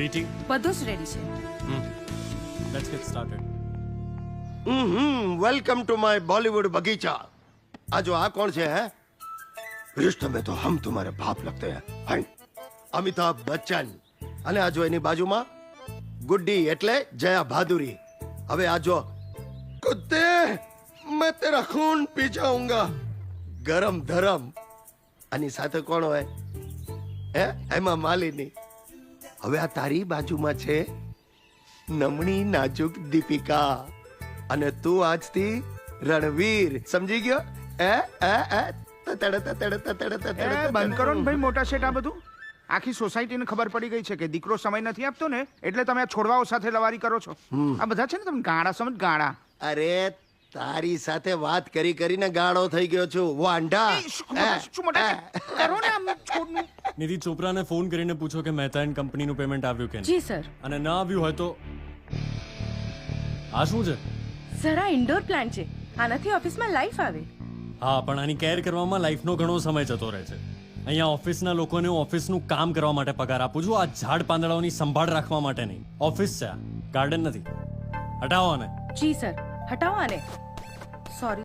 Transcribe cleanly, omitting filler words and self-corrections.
Meeting બધું જ ready છે. Let's gate started. Welcome to my Bollywood बगीचा. आज आ कौन से है? रिश्ते में तो हम तुम्हारे बाप लगते हैं. हाय अमिताभ बच्चन. અને આ જો એની બાજુમાં ગુડ્ડી એટલે જયા ભાદુરી. હવે આ જો કુત્તે मैं तेरा खून पी जाऊंगा. ગરમ ધરમ. આની સાથે કોણ હોય? હે એમાં માલિની. હવે આ તારી બાજુમાં છે નમણી નાજુક દીપિકા અને તું આજથી રણવીર. સમજી ગયો? બંધ કરો ને ભાઈ મોટા શેઠ. આ બધું આખી સોસાયટીને ખબર પડી ગઈ છે કે દીકરો સમય નથી આપતો ને એટલે તમે આ છોડવાઓ સાથે લવારી કરો છો. આ બધા છે ને તમે ગાળા સમજ ગાળા. અરે તારી સાથે વાત કરી કરીને ગાળો થઈ ગયો છું વાંઢા. શું મોટા શેઠ? કરો ને આમ છોડનું. નિધિ ચોપરાને ફોન કરીને પૂછો કે મહેતા એન્ડ કંપનીનું પેમેન્ટ આવ્યું કે નહીં. જી સર. અને ન આવ્યું હોય તો આ શું છે? સર આ ઇન્ડોર પ્લાન્ટ છે. આનાથી ઓફિસમાં લાઈફ આવે. હા, પણ આની કેર કરવામાં લાઈફનો ઘણો સમય જતો રહે છે. અહીંયા ઓફિસના લોકોને હું ઓફિસનું કામ કરવા માટે પગાર આપું છું, આ ઝાડ પાંદડાઓની સંભાળ રાખવા માટે નહીં. ઓફિસ છે, ગાર્ડન નથી. હટાવો આને. જી સર. હટાવો આને. સોરી.